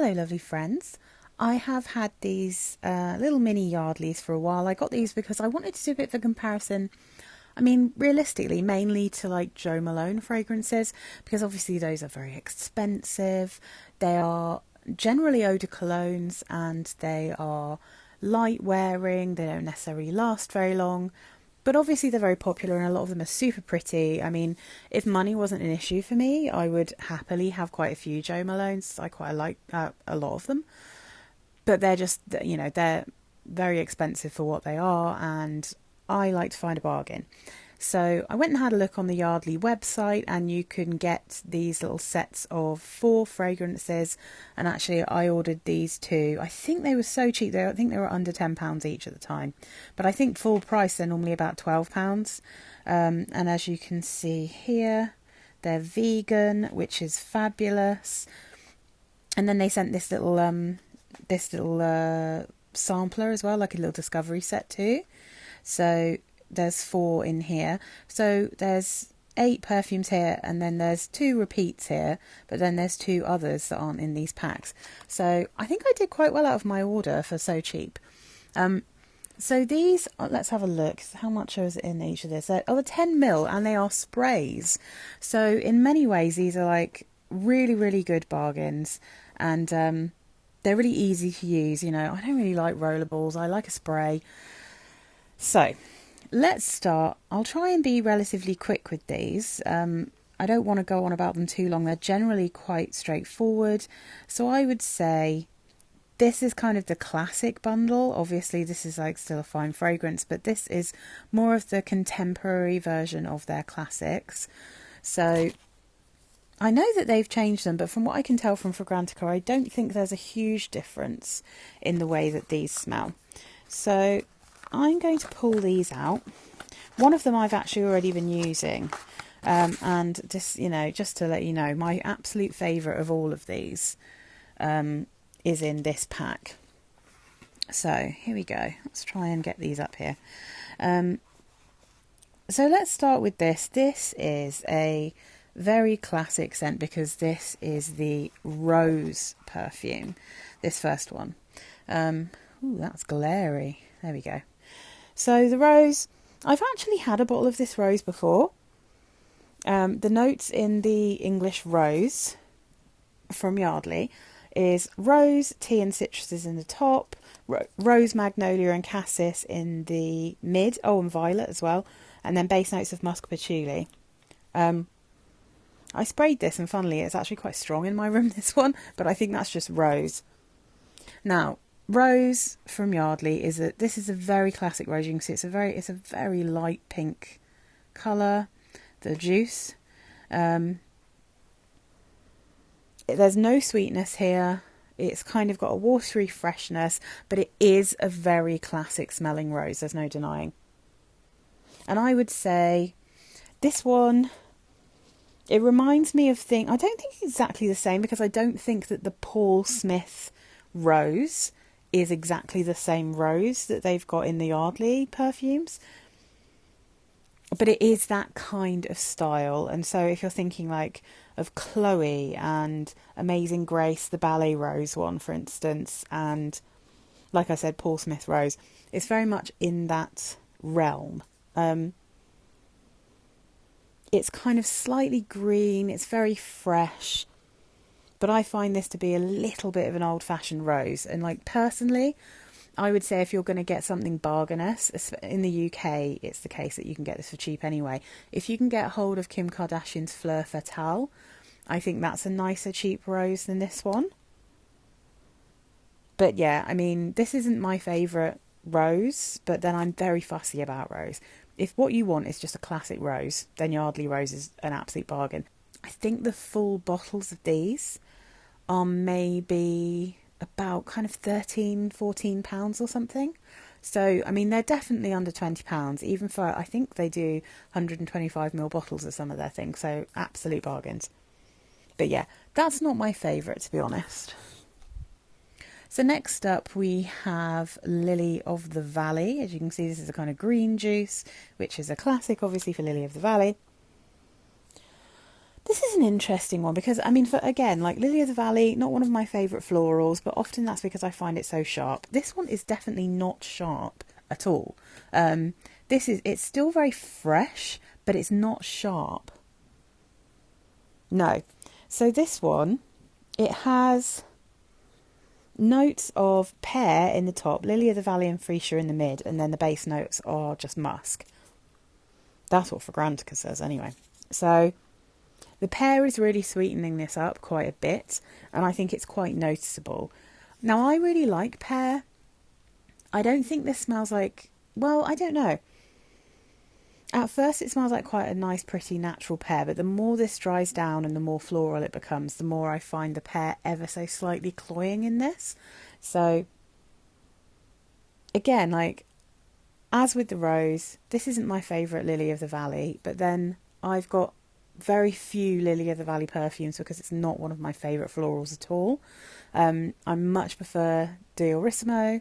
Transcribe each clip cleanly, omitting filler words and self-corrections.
Hello lovely friends. I have had these little mini Yardleys for a while. I got these because I wanted to do a bit of a comparison. I mean, realistically, mainly to like Jo Malone fragrances, because obviously those are very expensive. They are generally eau de colognes and they are light wearing. They don't necessarily last very long. But obviously they're very popular and a lot of them are super pretty. I mean, if money wasn't an issue for me, I would happily have quite a few Jo Malones. I quite like a lot of them. But they're just, they're very expensive for what they are, and I like to find a bargain. So I went and had a look on the Yardley website, and you can get these little sets of 4 fragrances. And actually, I ordered these 2. I think they were so cheap. I think they were under £10 each at the time. But I think full price, they're normally about £12. And as you can see here, they're vegan, which is fabulous. And then they sent this little sampler as well, like a little discovery set too. So there's 4 in here. So there's 8 perfumes here, and then there's 2 repeats here, but then there's 2 others that aren't in these packs. So I think I did quite well out of my order for so cheap. So these, let's have a look. How much is in each of this? They're 10ml, and they are sprays. So in many ways, these are like really, really good bargains, and they're really easy to use. I don't really like rollerballs. I like a spray. So let's start. I'll try and be relatively quick with these. I don't want to go on about them too long. They're generally quite straightforward. So I would say this is kind of the classic bundle. Obviously, this is like still a fine fragrance, but this is more of the contemporary version of their classics. So I know that they've changed them, but from what I can tell from Fragrantica, I don't think there's a huge difference in the way that these smell. So I'm going to pull these out. One of them I've actually already been using. And just, just to let you know, my absolute favourite of all of these is in this pack. So here we go. Let's try and get these up here. So let's start with this. This is a very classic scent because this is the rose perfume. This first one. Ooh, that's glary. There we go. So the rose, I've actually had a bottle of this rose before. The notes in the English rose from Yardley is rose, tea and citruses in the top, rose, magnolia and cassis in the mid, and violet as well, and then base notes of musk patchouli. I sprayed this, and funnily it's actually quite strong in my room, this one, but I think that's just rose. Now, rose from Yardley this is a very classic rose. You can see it's a very light pink colour. The juice. There's no sweetness here. It's kind of got a watery freshness, but it is a very classic smelling rose. There's no denying. And I would say this one, it reminds me of I don't think it's exactly the same, because I don't think that the Paul Smith rose is exactly the same rose that they've got in the Yardley perfumes. But it is that kind of style. And so if you're thinking like of Chloe and Amazing Grace, the Ballet Rose one, for instance, and like I said, Paul Smith Rose, it's very much in that realm. It's kind of slightly green. It's very fresh. But I find this to be a little bit of an old-fashioned rose. And like personally, I would say if you're going to get something bargainous, in the UK, it's the case that you can get this for cheap anyway. If you can get hold of Kim Kardashian's Fleur Fatale, I think that's a nicer cheap rose than this one. But yeah, I mean, this isn't my favourite rose, but then I'm very fussy about rose. If what you want is just a classic rose, then Yardley Rose is an absolute bargain. I think the full bottles of these are maybe about kind of £13-14 or something. So I mean, they're definitely under £20, even for, I think they do 125ml bottles of some of their things, so absolute bargains. But yeah, that's not my favourite, to be honest. So next up we have Lily of the Valley. As you can see, this is a kind of green juice, which is a classic obviously for Lily of the Valley. This is an interesting one because, I mean, for again, like Lily of the Valley, not one of my favourite florals, but often that's because I find it so sharp. This one is definitely not sharp at all. It's still very fresh, but it's not sharp. No. So this one, it has notes of pear in the top, Lily of the Valley and Freesia in the mid, and then the base notes are just musk. That's what Fragrantica says anyway. So the pear is really sweetening this up quite a bit, and I think it's quite noticeable. Now, I really like pear. I don't think this smells like, well, I don't know. At first it smells like quite a nice, pretty, natural pear, but the more this dries down and the more floral it becomes, the more I find the pear ever so slightly cloying in this. So, again, like, as with the rose, this isn't my favourite Lily of the Valley, but then I've got very few Lily of the Valley perfumes because it's not one of my favourite florals at all. I much prefer Diorissimo.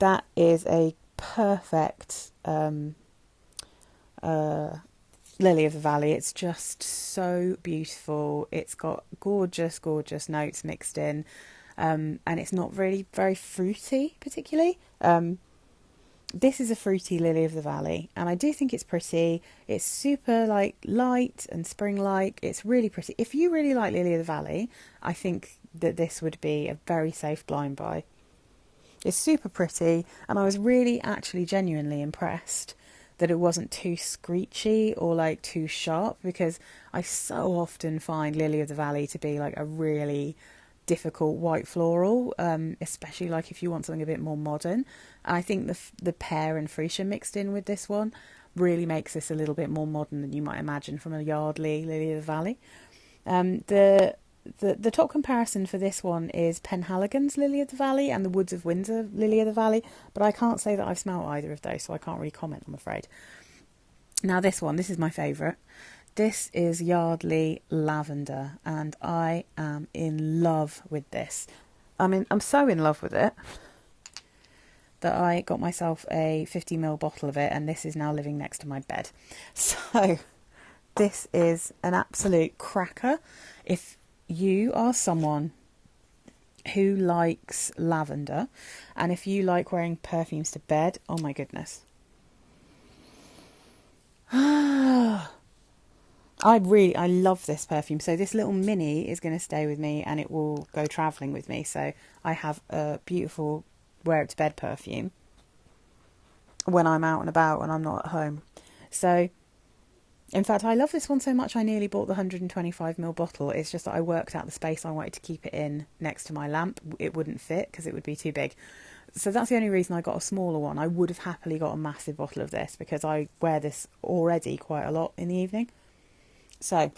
That is a perfect Lily of the Valley. It's just so beautiful. It's got gorgeous, gorgeous notes mixed in, and it's not really very fruity particularly. This is a fruity Lily of the Valley, and I do think it's pretty. It's super like light and spring-like. It's really pretty. If you really like Lily of the Valley, I think that this would be a very safe blind buy. It's super pretty, and I was really actually genuinely impressed that it wasn't too screechy or like too sharp, because I so often find Lily of the Valley to be like a really difficult white floral, especially like if you want something a bit more modern. I think the pear and freesia mixed in with this one really makes this a little bit more modern than you might imagine from a Yardley Lily of the Valley. The top comparison for this one is Penhaligon's Lily of the Valley and the Woods of Windsor Lily of the Valley, but I can't say that I've smelt either of those, so I can't really comment, I'm afraid. Now this is my favourite. This is Yardley Lavender, and I am in love with this. I'm so in love with it that I got myself a 50ml bottle of it, and this is now living next to my bed. So this is an absolute cracker. If you are someone who likes lavender, and if you like wearing perfumes to bed, oh my goodness. I love this perfume. So this little mini is going to stay with me, and it will go travelling with me. So I have a beautiful wear it to bed perfume when I'm out and about, when I'm not at home. So, in fact, I love this one so much I nearly bought the 125ml bottle. It's just that I worked out the space I wanted to keep it in next to my lamp. It wouldn't fit because it would be too big. So that's the only reason I got a smaller one. I would have happily got a massive bottle of this because I wear this already quite a lot in the evening. So,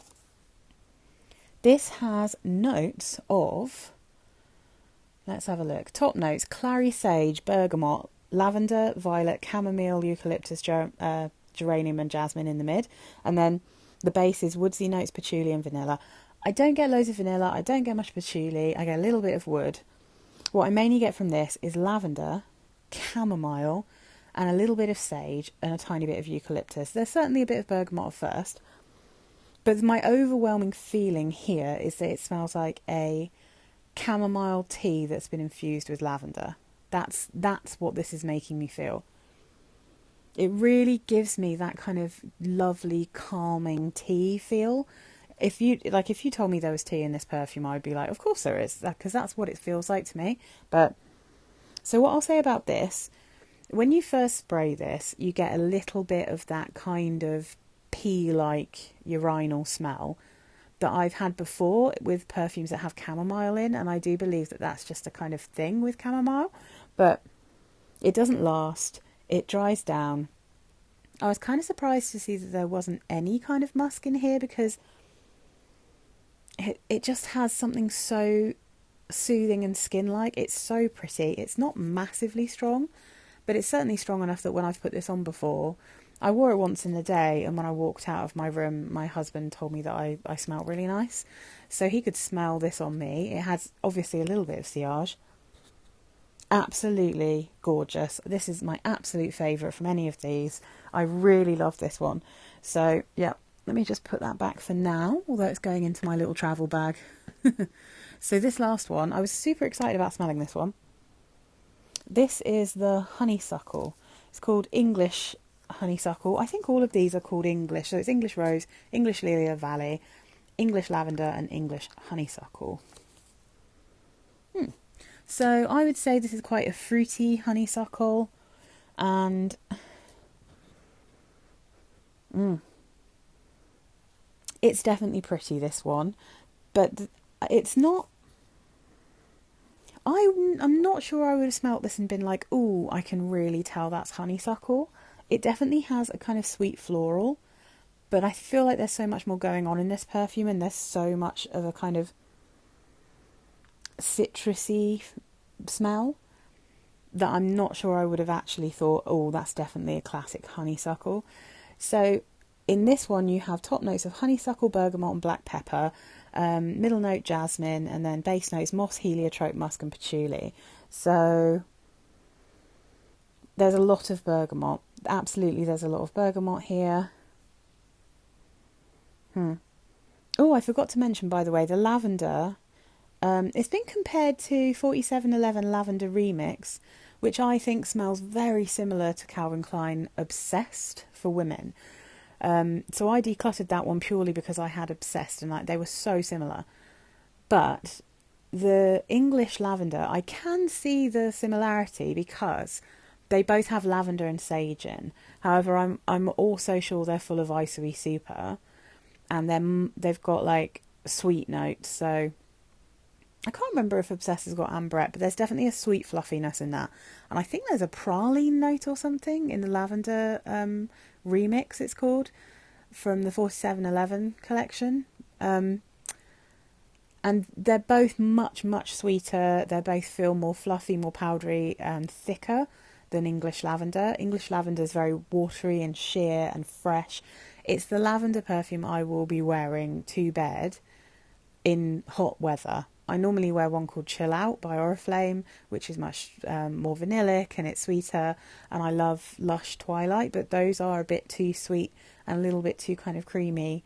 this has notes of, let's have a look. Top notes: clary sage, bergamot, lavender, violet, chamomile, eucalyptus, geranium and jasmine in the mid. And then the base is woodsy notes, patchouli and vanilla. I don't get loads of vanilla. I don't get much patchouli. I get a little bit of wood. What I mainly get from this is lavender, chamomile, and a little bit of sage and a tiny bit of eucalyptus. There's certainly a bit of bergamot at first. But my overwhelming feeling here is that it smells like a chamomile tea that's been infused with lavender. That's what this is making me feel. It really gives me that kind of lovely, calming tea feel. If you told me there was tea in this perfume, I'd be like, of course there is, because that's what it feels like to me. But so what I'll say about this, when you first spray this, you get a little bit of that kind of pea-like urinal smell that I've had before with perfumes that have chamomile in, and I do believe that that's just a kind of thing with chamomile, but it doesn't last. It dries down. I was kind of surprised to see that there wasn't any kind of musk in here, because it just has something so soothing and skin-like. It's so pretty. It's not massively strong, but it's certainly strong enough that when I've put this on before, I wore it once in the day, and when I walked out of my room, my husband told me that I smelled really nice. So he could smell this on me. It has obviously a little bit of sillage. Absolutely gorgeous. This is my absolute favourite from any of these. I really love this one. So, yeah, let me just put that back for now, although it's going into my little travel bag. So this last one, I was super excited about smelling this one. This is the Honeysuckle. It's called English Honeysuckle. I think all of these are called English. So it's English Rose, English Lily Valley, English Lavender and English Honeysuckle. So I would say this is quite a fruity honeysuckle, and it's definitely pretty, this one, but it's not. I'm not sure I would have smelt this and been like, ooh, I can really tell that's honeysuckle. It definitely has a kind of sweet floral, but I feel like there's so much more going on in this perfume, and there's so much of a kind of citrusy smell that I'm not sure I would have actually thought, oh, that's definitely a classic honeysuckle. So in this one you have top notes of honeysuckle, bergamot and black pepper, middle note jasmine, and then base notes moss, heliotrope, musk and patchouli. So there's a lot of bergamot. Absolutely, there's a lot of bergamot here. Oh, I forgot to mention, by the way, the lavender. It's been compared to 4711 Lavender Remix, which I think smells very similar to Calvin Klein Obsessed for women. So I decluttered that one purely because I had Obsessed and they were so similar. But the English Lavender, I can see the similarity because they both have lavender and sage in. However, I'm also sure they're full of isoe super, and then they've got like sweet notes. So I can't remember if Obsessed has got amberette, but there's definitely a sweet fluffiness in that. And I think there's a praline note or something in the Lavender remix, it's called, from the 4711 collection. And they're both much, much sweeter. They both feel more fluffy, more powdery and thicker than English Lavender. English Lavender is very watery and sheer and fresh. It's the lavender perfume I will be wearing to bed in hot weather. I normally wear one called Chill Out by Oriflame, which is much more vanillic and it's sweeter. And I love Lush Twilight, but those are a bit too sweet and a little bit too kind of creamy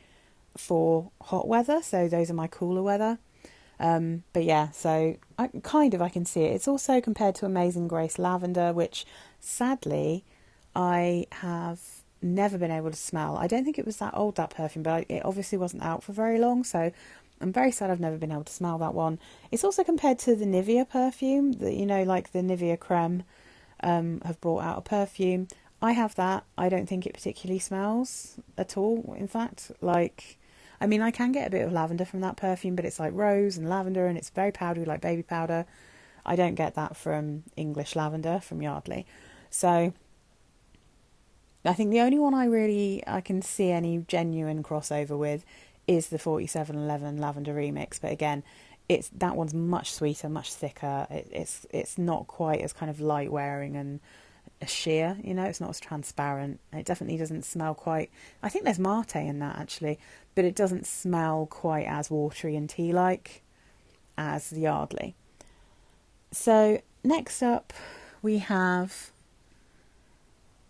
for hot weather. So those are my cooler weather. But yeah, so I can see it. It's also compared to Amazing Grace Lavender, which sadly I have never been able to smell. I don't think it was that old, that perfume, but it obviously wasn't out for very long. So I'm very sad I've never been able to smell that one. It's also compared to the Nivea perfume, that, you know, like the Nivea Creme have brought out a perfume. I have that. I don't think it particularly smells at all. In fact, like, I mean, I can get a bit of lavender from that perfume, but it's like rose and lavender and it's very powdery, like baby powder. I don't get that from English Lavender from Yardley. So I think the only one I can see any genuine crossover with is the 4711 Lavender Remix, but again, that one's much sweeter, much thicker. It's not quite as kind of light wearing and sheer, you know, it's not as transparent. It definitely doesn't smell quite. I think there's mate in that actually, but it doesn't smell quite as watery and tea like as the Yardley. So next up we have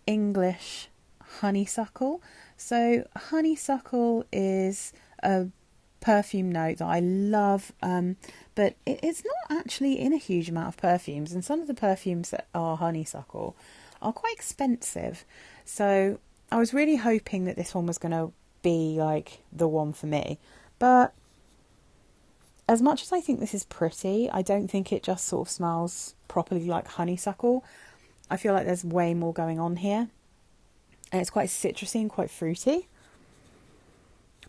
English Honeysuckle. So Honeysuckle is a perfume note that I love, but it's not actually in a huge amount of perfumes, and some of the perfumes that are honeysuckle are quite expensive. So I was really hoping that this one was going to be like the one for me, but as much as I think this is pretty, I don't think it just sort of smells properly like honeysuckle. I feel like there's way more going on here, and it's quite citrusy and quite fruity.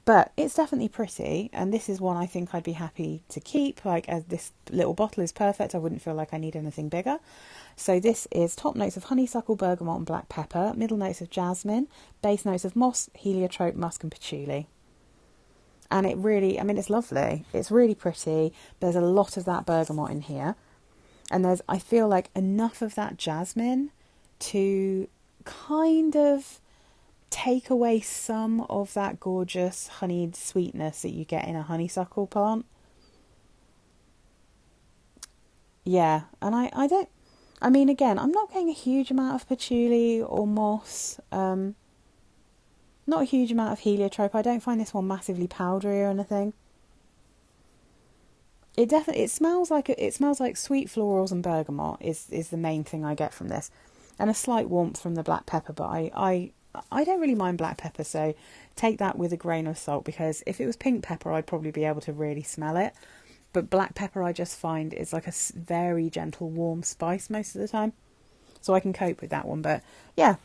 But it's definitely pretty, and this is one I think I'd be happy to keep. Like, as this little bottle is perfect, I wouldn't feel like I need anything bigger. So this is top notes of honeysuckle, bergamot and black pepper, middle notes of jasmine, base notes of moss, heliotrope, musk and patchouli. And it really, I mean, it's lovely. It's really pretty. There's a lot of that bergamot in here. And there's, I feel like, enough of that jasmine to kind of take away some of that gorgeous honeyed sweetness that you get in a honeysuckle plant. Yeah, and I mean, again, I'm not getting a huge amount of patchouli or moss. Not a huge amount of heliotrope. I don't find this one massively powdery or anything. It smells like sweet florals and bergamot is the main thing I get from this, and a slight warmth from the black pepper. But I don't really mind black pepper, so take that with a grain of salt, because if it was pink pepper, I'd probably be able to really smell it. But black pepper, I just find is like a very gentle, warm spice most of the time, so I can cope with that one. But yeah,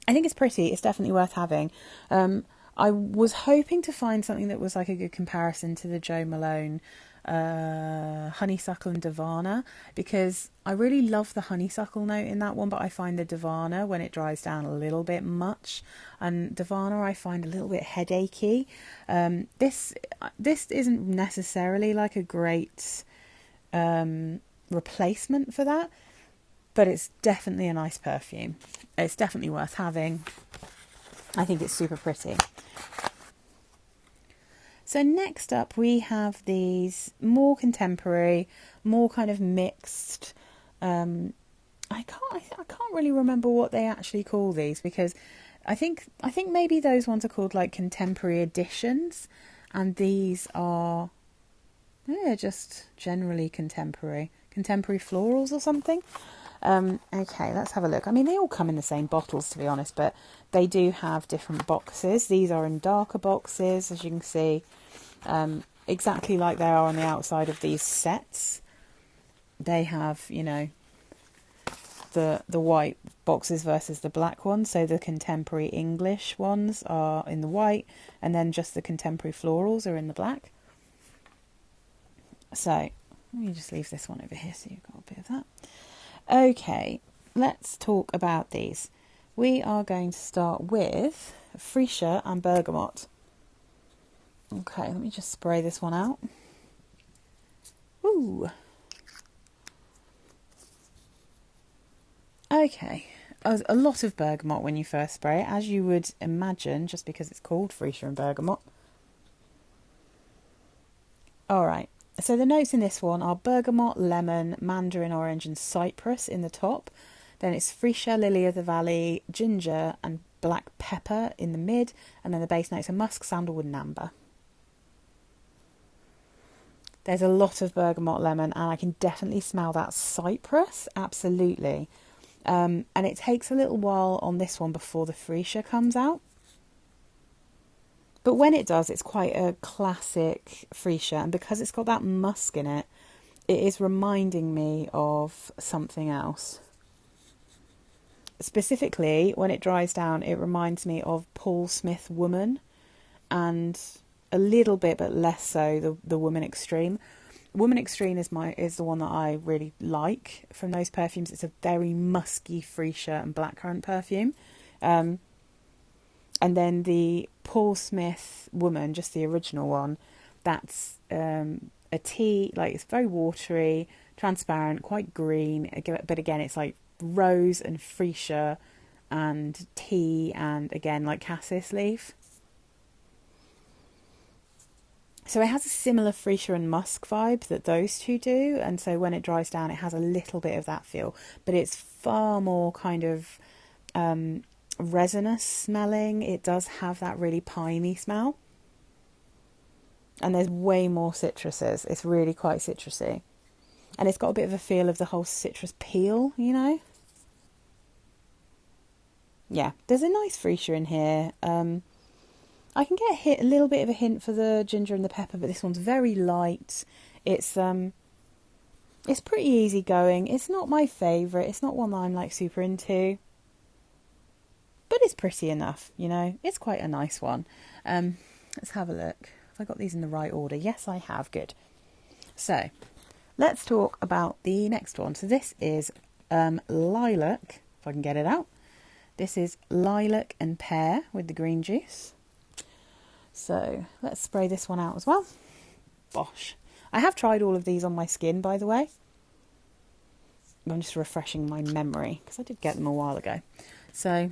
I think it's pretty. It's definitely worth having. I was hoping to find something that was like a good comparison to the Jo Malone Honeysuckle and Divana, because I really love the honeysuckle note in that one, but I find the Divana, when it dries down, a little bit much, and Divana I find a little bit headachy. This isn't necessarily like a great replacement for that, but it's definitely a nice perfume. It's definitely worth having. I think it's super pretty. So next up we have these more contemporary, more kind of mixed. I can't really remember what they actually call these, because I think maybe those ones are called like contemporary editions, and these are just generally contemporary florals or something. Okay, let's have a look. I mean, they all come in the same bottles, to be honest, but they do have different boxes. These are in darker boxes, as you can see, exactly like they are on the outside of these sets. They have, you know, the white boxes versus the black ones. So the contemporary English ones are in the white, and then just the contemporary florals are in the black. So let me just leave this one over here so you've got a bit of that. Okay, let's talk about these. We are going to start with Freesia and Bergamot. Okay, let me just spray this one out. Ooh. Okay, a lot of bergamot when you first spray it, as you would imagine, just because it's called Freesia and Bergamot. Alright. So the notes in this one are bergamot, lemon, mandarin orange and cypress in the top. Then it's freesia, lily of the valley, ginger and black pepper in the mid. And then the base notes are musk, sandalwood and amber. There's a lot of bergamot, lemon, and I can definitely smell that cypress, absolutely. And it takes a little while on this one before the freesia comes out. But when it does, it's quite a classic freesia, and because it's got that musk in it, it is reminding me of something else. Specifically, when it dries down, it reminds me of Paul Smith Woman, and a little bit, but less so, the Woman Extreme. Woman Extreme is the one that I really like from those perfumes. It's a very musky freesia and blackcurrant perfume. And then the Paul Smith Woman, just the original one, that's a tea, like it's very watery, transparent, quite green, but again it's like rose and freesia and tea and again like cassis leaf. So it has a similar freesia and musk vibe that those two do, and so when it dries down it has a little bit of that feel, but it's far more kind of resinous smelling. It does have that really piney smell, and there's way more citruses. It's really quite citrusy, and it's got a bit of a feel of the whole citrus peel, you know. Yeah, there's a nice freesia in here. I can get a little bit of a hint for the ginger and the pepper, but this one's very light. It's pretty easy going. It's not my favourite. It's not one that I'm like super into, but it's pretty enough, you know. It's quite a nice one. Let's have a look. Have I got these in the right order? Yes, I have. Good. So let's talk about the next one. So this is Lilac, if I can get it out. This is Lilac and Pear with the green juice. So let's spray this one out as well. Bosh. I have tried all of these on my skin, by the way. I'm just refreshing my memory because I did get them a while ago. So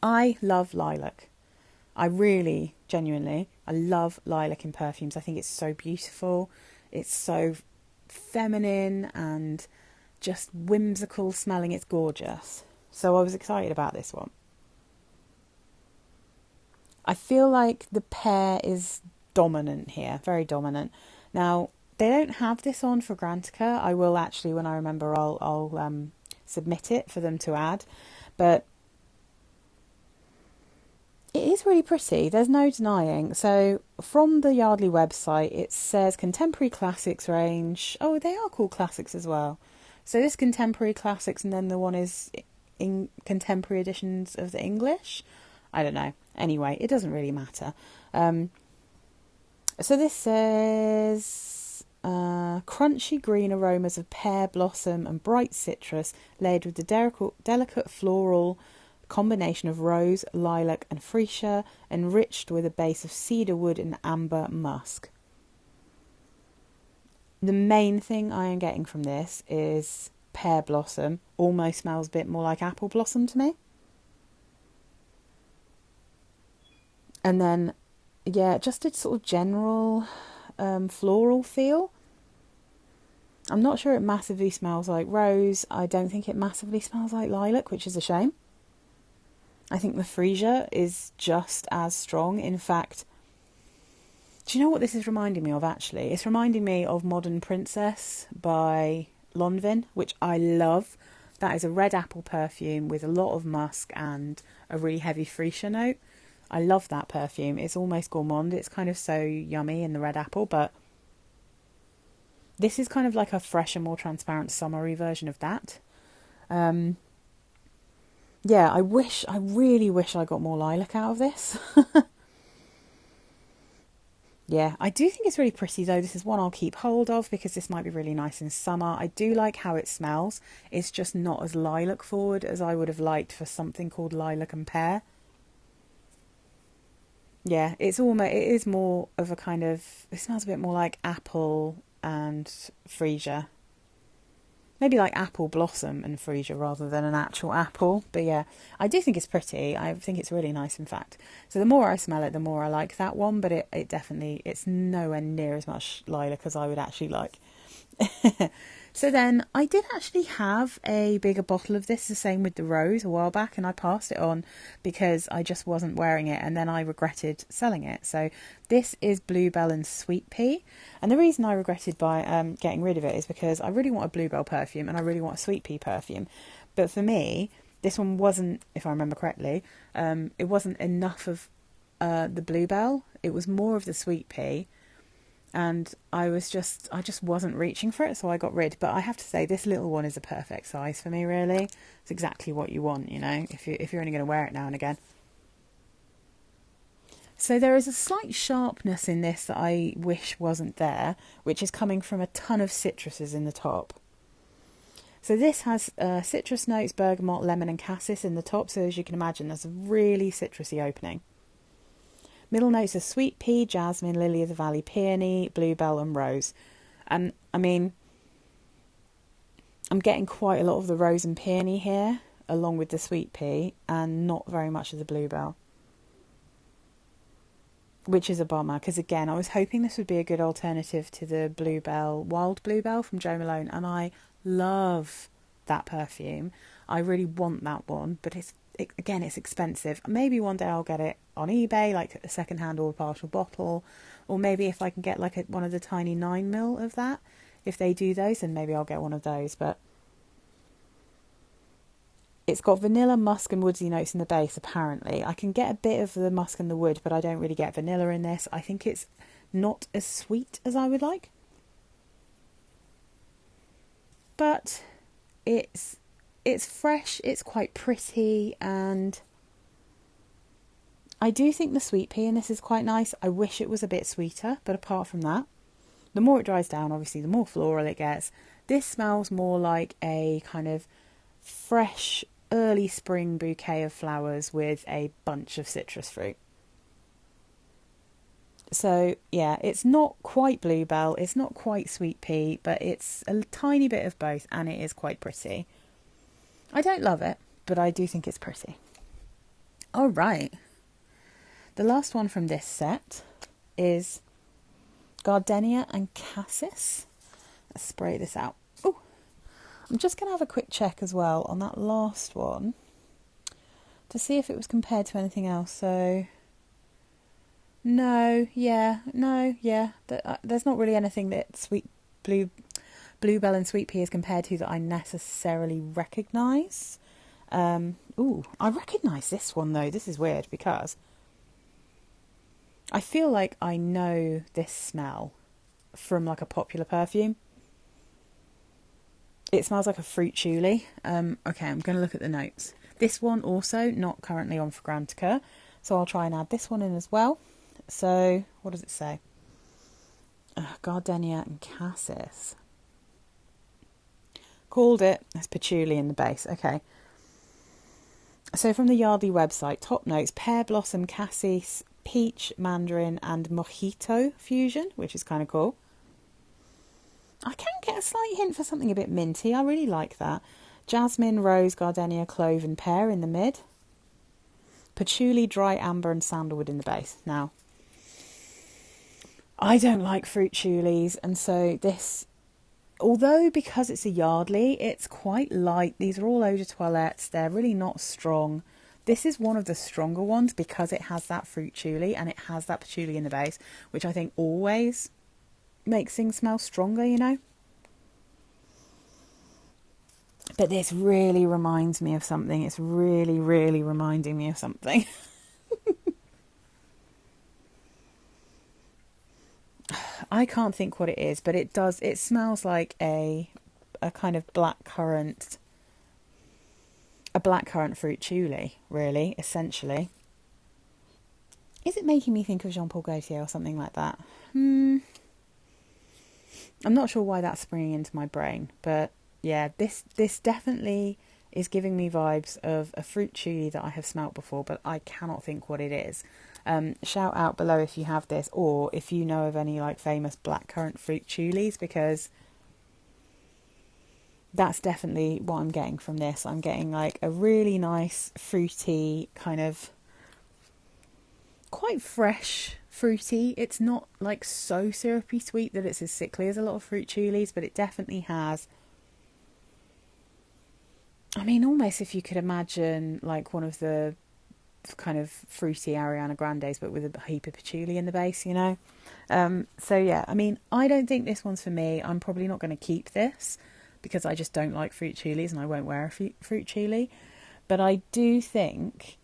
I love lilac. I really, genuinely, I love lilac in perfumes. I think it's so beautiful. It's so feminine and just whimsical smelling. It's gorgeous. So I was excited about this one. I feel like the pear is dominant here, very dominant. Now, they don't have this on for Grantica. I will actually, when I remember, I'll submit it for them to add. But it is really pretty, there's no denying. So from the Yardley website, it says Contemporary Classics range. Oh, they are called Classics as well. So this Contemporary Classics, and then the one is in Contemporary editions of the English. I don't know. Anyway, it doesn't really matter. So this says crunchy green aromas of pear, blossom and bright citrus, laid with the delicate floral combination of rose, lilac and freesia, enriched with a base of cedar wood and amber musk. The main thing I am getting from this is pear blossom. Almost smells a bit more like apple blossom to me. And then, yeah, just a sort of general floral feel. I'm not sure it massively smells like rose. I don't think it massively smells like lilac, which is a shame. I think the freesia is just as strong. In fact, do you know what this is reminding me of, actually? It's reminding me of Modern Princess by Lavender, which I love. That is a red apple perfume with a lot of musk and a really heavy freesia note. I love that perfume. It's almost gourmand. It's kind of so yummy in the red apple, but this is kind of like a fresher, more transparent, summery version of that. Yeah, I really wish I got more lilac out of this. Yeah, I do think it's really pretty though. This is one I'll keep hold of because this might be really nice in summer. I do like how it smells. It's just not as lilac forward as I would have liked for something called Lilac and Pear. Yeah, it is more of a kind of, it smells a bit more like apple and freesia. Maybe like apple blossom and freesia rather than an actual apple. But yeah, I do think it's pretty. I think it's really nice, in fact. So the more I smell it, the more I like that one. But it definitely, it's nowhere near as much lilac as I would actually like. So then I did actually have a bigger bottle of this, the same with the rose, a while back, and I passed it on because I just wasn't wearing it, and then I regretted selling it. So this is Bluebell and Sweet Pea, and the reason I regretted by getting rid of it is because I really want a Bluebell perfume and I really want a Sweet Pea perfume, but for me this one wasn't, if I remember correctly, it wasn't enough of the Bluebell. It was more of the Sweet Pea. And I just wasn't reaching for it, so I got rid. But I have to say, this little one is a perfect size for me, really. It's exactly what you want, you know, if you're only going to wear it now and again. So there is a slight sharpness in this that I wish wasn't there, which is coming from a ton of citruses in the top. So this has citrus notes, bergamot, lemon and cassis in the top. So as you can imagine, there's a really citrusy opening. Middle notes are sweet pea, jasmine, lily of the valley, peony, bluebell and rose. And I mean, I'm getting quite a lot of the rose and peony here, along with the sweet pea, and not very much of the bluebell. Which is a bummer, because again, I was hoping this would be a good alternative to the bluebell, wild bluebell from Jo Malone, and I love that perfume. I really want that one, but it's expensive. Maybe one day I'll get it on eBay, like a second-hand or a partial bottle, or maybe if I can get like one of the tiny 9ml of that, if they do those, then maybe I'll get one of those. But it's got vanilla, musk and woodsy notes in the base, apparently. I can get a bit of the musk and the wood, but I don't really get vanilla in this. I think it's not as sweet as I would like, but it's fresh, it's quite pretty, and I do think the sweet pea in this is quite nice. I wish it was a bit sweeter, but apart from that, the more it dries down, obviously, the more floral it gets. This smells more like a kind of fresh, early spring bouquet of flowers with a bunch of citrus fruit. So, yeah, it's not quite bluebell, it's not quite sweet pea, but it's a tiny bit of both, and it is quite pretty. I don't love it, but I do think it's pretty. All right. The last one from this set is Gardenia and Cassis. Let's spray this out. Oh, I'm just going to have a quick check as well on that last one to see if it was compared to anything else. So, No, yeah, no, yeah. There's not really anything that blue, bluebell and sweet pea is compared to that I necessarily recognise. Ooh, I recognise this one though. This is weird because I feel like I know this smell from like a popular perfume. It smells like a fruit chewy. Okay, I'm going to look at the notes. This one also not currently on Fragrantica, so I'll try and add this one in as well. So, what does it say? Gardenia and Cassis. Called it. There's patchouli in the base. Okay. So from the Yardley website, top notes, pear blossom, cassis, peach, mandarin and mojito fusion, which is kind of cool. I can get a slight hint for something a bit minty. I really like that. Jasmine, rose, gardenia, clove and pear in the mid. Patchouli, dry amber and sandalwood in the base. Now, I don't like fruit chewies, and so this, although because it's a Yardley, it's quite light. These are all eau de toilettes. They're really not strong. This is one of the stronger ones because it has that fruit chewy and it has that patchouli in the base, which I think always makes things smell stronger, you know. But this really reminds me of something. It's really, really reminding me of something. I can't think what it is, but it does. It smells like a kind of blackcurrant, a blackcurrant fruit chewy, really, essentially. Is it making me think of Jean-Paul Gaultier or something like that? I'm not sure why that's springing into my brain, but yeah, this definitely is giving me vibes of a fruit chewy that I have smelt before, but I cannot think what it is. Shout out below if you have this, or if you know of any like famous blackcurrant fruit chewies, because that's definitely what I'm getting from this. I'm getting like a really nice fruity kind of quite fresh fruity. It's not like so syrupy sweet that it's as sickly as a lot of fruit chewies, but it definitely has, I mean, almost if you could imagine like one of the kind of fruity Ariana Grandes, but with a heap of patchouli in the base, you know. So yeah, I mean, I don't think this one's for me. I'm probably not going to keep this because I just don't like fruit chewies and I won't wear a fruit chewy. But I do think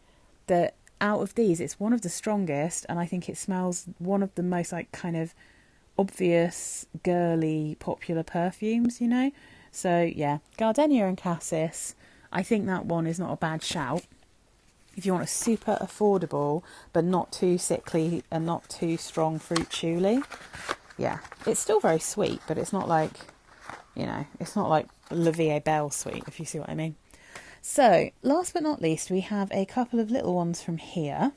that out of these, it's one of the strongest, and I think it smells one of the most like kind of obvious, girly, popular perfumes, you know. So yeah, Gardenia and Cassis. I think that one is not a bad shout. If you want a super affordable, but not too sickly and not too strong fruit chewy. Yeah, it's still very sweet, but it's not like, you know, it's not like La Vie Belle sweet, if you see what I mean. So, last but not least, we have a couple of little ones from here.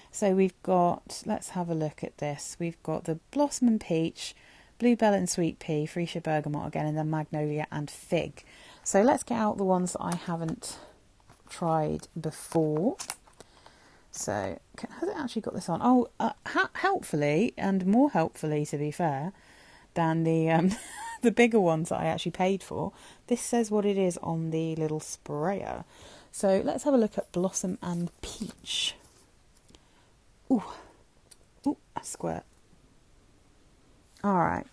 So we've got, let's have a look at this. We've got the Blossom and Peach, Bluebell and Sweet Pea, Freesia Bergamot again, and then Magnolia and Fig. So let's get out the ones that I haven't tried before. So has it actually got this on? Oh, helpfully, and more helpfully to be fair than the the bigger ones that I actually paid for, this says what it is on the little sprayer. So let's have a look at Blossom and Peach. Ooh, a squirt. All right,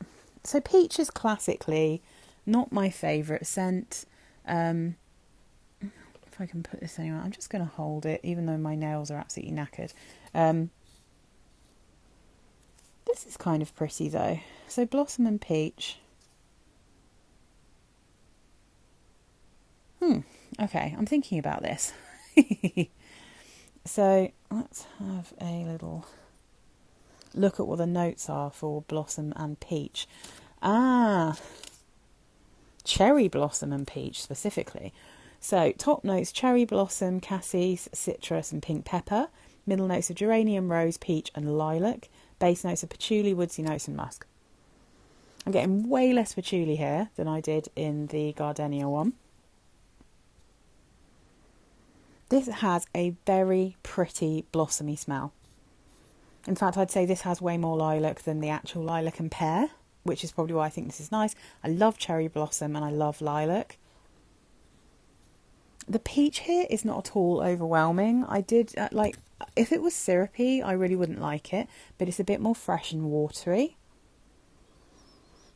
so peach is classically not my favourite scent. If I can put this anywhere, I'm just going to hold it, even though my nails are absolutely knackered. This is kind of pretty though. So Blossom and Peach. Okay, I'm thinking about this. So let's have a little look at what the notes are for Blossom and Peach. Cherry Blossom and Peach specifically. So top notes, cherry blossom, cassis, citrus and pink pepper. Middle notes of geranium, rose, peach and lilac. Base notes of patchouli, woodsy notes and musk. I'm getting way less patchouli here than I did in the Gardenia one. This has a very pretty blossomy smell. In fact, I'd say this has way more lilac than the actual lilac and pear, which is probably why I think this is nice. I love cherry blossom and I love lilac. The peach here is not at all overwhelming. I did like, if it was syrupy, I really wouldn't like it, but it's a bit more fresh and watery.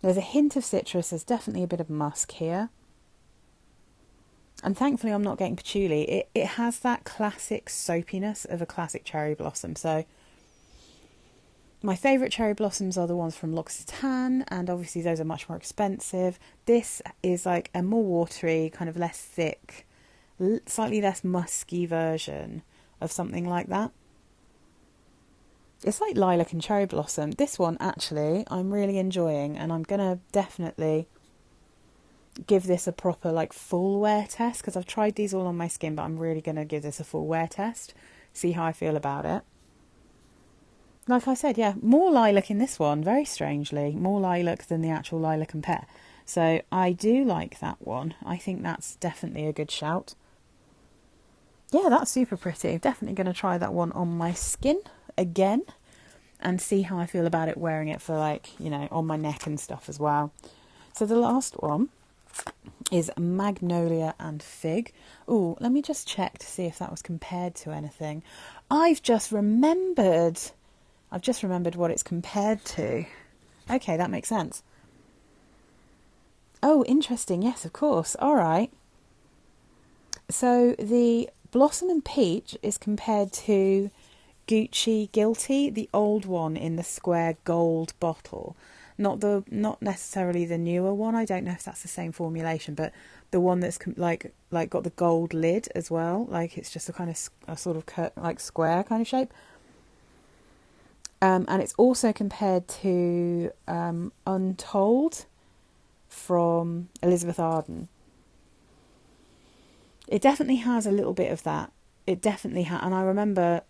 There's a hint of citrus, there's definitely a bit of musk here. And thankfully I'm not getting patchouli. It has that classic soapiness of a classic cherry blossom. So my favourite cherry blossoms are the ones from L'Occitane, and obviously those are much more expensive. This is like a more watery, kind of less thick, slightly less musky version of something like that. It's like lilac and cherry blossom. This one, actually, I'm really enjoying, and I'm going to definitely give this a proper, like, full wear test, because I've tried these all on my skin, but I'm really going to give this a full wear test, see how I feel about it. Like I said, yeah, more lilac in this one, very strangely. More lilac than the actual lilac and pear. So I do like that one. I think that's definitely a good shout. Yeah, that's super pretty. Definitely going to try that one on my skin again and see how I feel about it wearing it for, like, you know, on my neck and stuff as well. So the last one is Magnolia and Fig. Oh, let me just check to see if that was compared to anything. I've just remembered what it's compared to. Okay, that makes sense. Oh, interesting. Yes, of course. All right. So the Blossom and Peach is compared to Gucci Guilty, the old one in the square gold bottle. Not necessarily the newer one. I don't know if that's the same formulation, but the one that's like got the gold lid as well. Like it's just a sort of like square kind of shape. And it's also compared to Untold from Elizabeth Arden. It definitely has a little bit of that. It definitely has, and I remember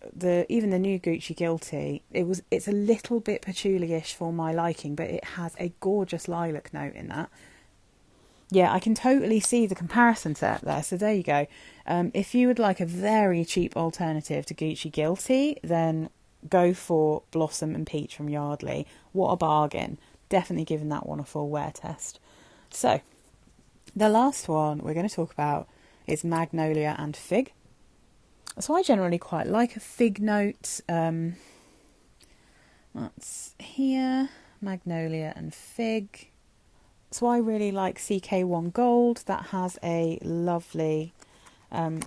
even the new Gucci Guilty. It's a little bit patchouli-ish for my liking, but it has a gorgeous lilac note in that. Yeah, I can totally see the comparison set there. So there you go. If you would like a very cheap alternative to Gucci Guilty, then go for Blossom and Peach from Yardley. What a bargain. Definitely giving that one a full wear test. So, the last one we're going to talk about is Magnolia and Fig. So I generally quite like a fig note. That's here, Magnolia and Fig. So I really like CK1 Gold. That has a lovely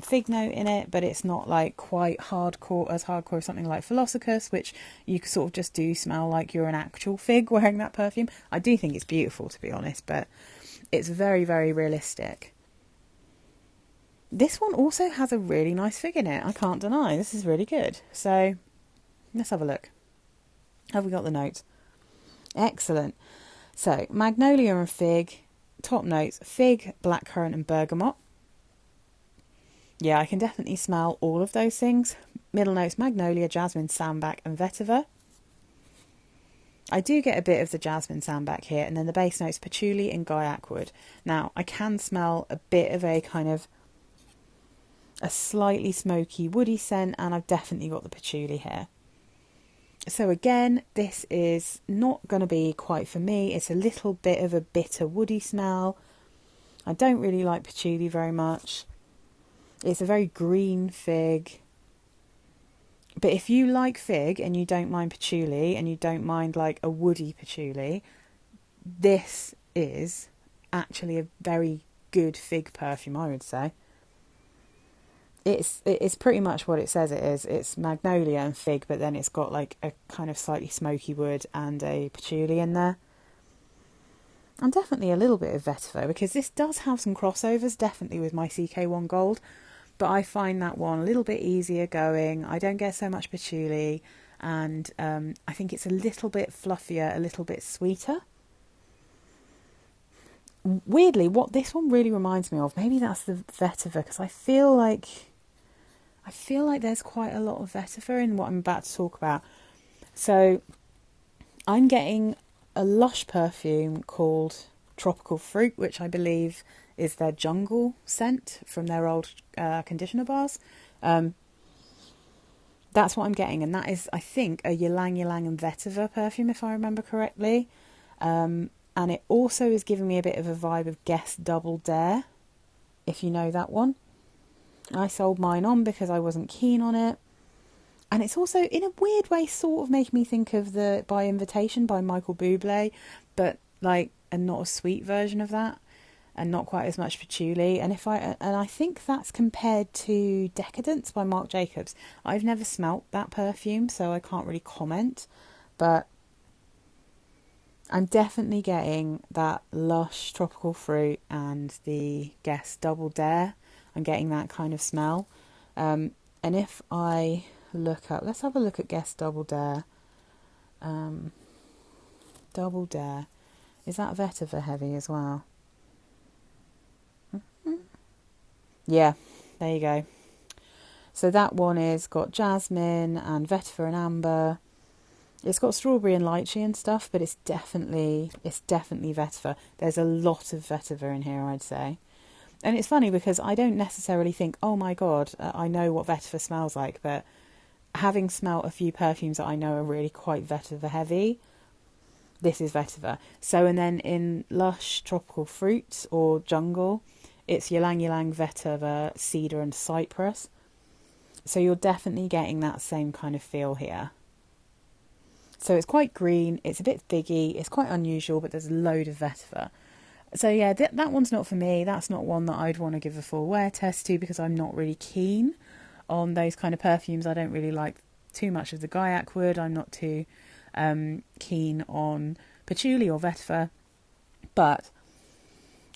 fig note in it, but it's not like quite hardcore as something like Philosophus, which you sort of just do smell like you're an actual fig wearing that perfume. I do think it's beautiful, to be honest, but it's very, very realistic. This one also has a really nice fig in it. I can't deny. This is really good. So let's have a look. Have we got the notes? Excellent. So Magnolia and Fig, top notes, fig, blackcurrant and bergamot. Yeah, I can definitely smell all of those things. Middle notes, Magnolia, jasmine, sambac and vetiver. I do get a bit of the jasmine sambac here, and then the base notes, patchouli and guaiac wood. Now, I can smell a bit of a kind of a slightly smoky woody scent, and I've definitely got the patchouli here. So again, this is not going to be quite for me. It's a little bit of a bitter woody smell. I don't really like patchouli very much. It's a very green fig. But if you like fig and you don't mind patchouli and you don't mind like a woody patchouli, this is actually a very good fig perfume, I would say. It's pretty much what it says it is. It's magnolia and fig, but then it's got like a kind of slightly smoky wood and a patchouli in there. And definitely a little bit of vetiver, because this does have some crossovers, definitely with my CK1 Gold. But I find that one a little bit easier going. I don't get so much patchouli, and I think it's a little bit fluffier, a little bit sweeter. Weirdly, what this one really reminds me of, maybe that's the vetiver, because I feel like there's quite a lot of vetiver in what I'm about to talk about. So I'm getting a Lush perfume called Tropical Fruit, which I believe is their jungle scent from their old conditioner bars. That's what I'm getting, and that is, I think, a Ylang Ylang and vetiver perfume, if I remember correctly. And it also is giving me a bit of a vibe of Guess Double Dare, if you know that one. I sold mine on because I wasn't keen on it. And it's also, in a weird way, sort of making me think of the By Invitation by Michael Bublé, but like a not a sweet version of that, and not quite as much patchouli. And I think that's compared to Decadence by Marc Jacobs. I've never smelt that perfume, so I can't really comment, but I'm definitely getting that lush tropical fruit and the Guess Double Dare. I'm getting that kind of smell. And if I look up, let's have a look at Guess Double Dare. Double Dare. Is that vetiver heavy as well? Yeah, there you go. So that one is got jasmine and vetiver and amber. It's got strawberry and lychee and stuff, but it's definitely vetiver. There's a lot of vetiver in here, I'd say. And it's funny because I don't necessarily think, oh my God, I know what vetiver smells like, but having smelt a few perfumes that I know are really quite vetiver heavy, this is vetiver. So, and then in lush tropical fruits or jungle, it's ylang ylang, vetiver, cedar and cypress. So you're definitely getting that same kind of feel here. So it's quite green, it's a bit figgy, it's quite unusual, but there's a load of vetiver. So yeah, that one's not for me. That's not one that I'd want to give a full wear test to because I'm not really keen on those kind of perfumes. I don't really like too much of the Gaiac wood. I'm not too keen on patchouli or vetiver. But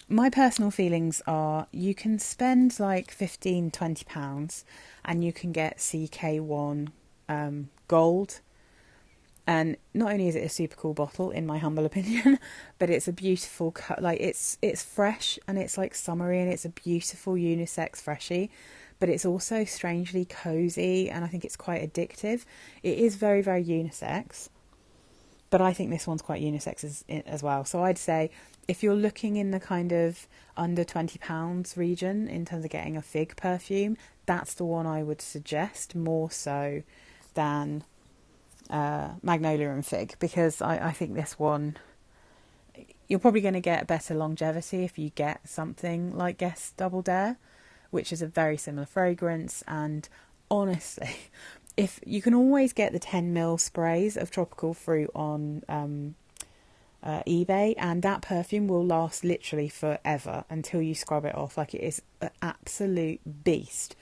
my personal feelings are you can spend like £15-20 and you can get CK1 gold. And not only is it a super cool bottle, in my humble opinion, but it's a beautiful, like it's fresh and it's like summery and it's a beautiful unisex freshie, but it's also strangely cozy and I think it's quite addictive. It is very, very unisex, but I think this one's quite unisex as well. So I'd say if you're looking in the kind of under £20 region in terms of getting a fig perfume, that's the one I would suggest more so than Magnolia and Fig, because I think this one you're probably going to get better longevity if you get something like Guess Double Dare, which is a very similar fragrance. And honestly, if you can always get the 10ml sprays of tropical fruit on eBay, and that perfume will last literally forever until you scrub it off. Like, it is an absolute beast.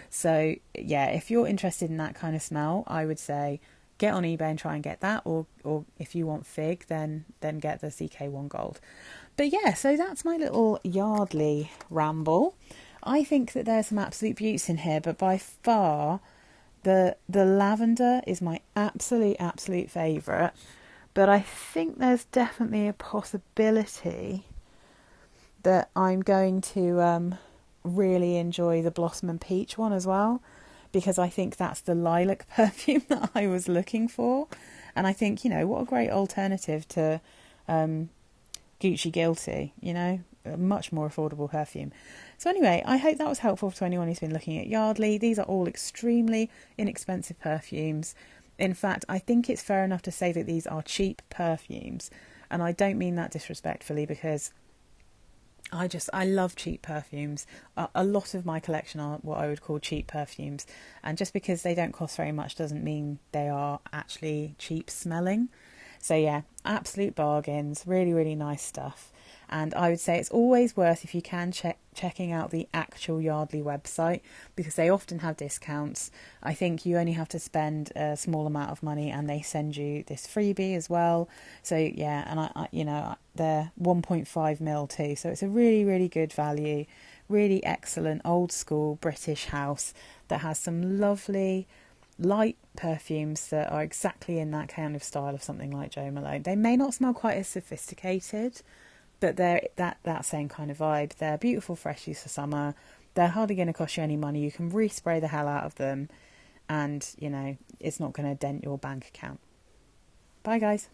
So yeah, if you're interested in that kind of smell, I would say get on eBay and try and get that, or if you want fig, then get the CK1 Gold. But yeah, so that's my little Yardley ramble. I think that there's some absolute beauties in here, but by far the lavender is my absolute favourite. But I think there's definitely a possibility that I'm going to really enjoy the Blossom and Peach one as well, because I think that's the lilac perfume that I was looking for. And I think, you know, what a great alternative to Gucci Guilty, you know, a much more affordable perfume. So anyway, I hope that was helpful to anyone who's been looking at Yardley. These are all extremely inexpensive perfumes. In fact, I think it's fair enough to say that these are cheap perfumes. And I don't mean that disrespectfully, because I love cheap perfumes. A lot of my collection are what I would call cheap perfumes. And just because they don't cost very much doesn't mean they are actually cheap smelling. So yeah, absolute bargains, really, really nice stuff. And I would say it's always worth, if you can, checking out the actual Yardley website, because they often have discounts. I think you only have to spend a small amount of money and they send you this freebie as well. So yeah, and I you know, they're 1.5ml too, so it's a really, really good value, really excellent old school British house that has some lovely light perfumes that are exactly in that kind of style of something like Jo Malone. They may not smell quite as sophisticated, but they're that same kind of vibe. They're beautiful freshies for summer. They're hardly going to cost you any money. You can respray the hell out of them, and you know, it's not going to dent your bank account. Bye guys.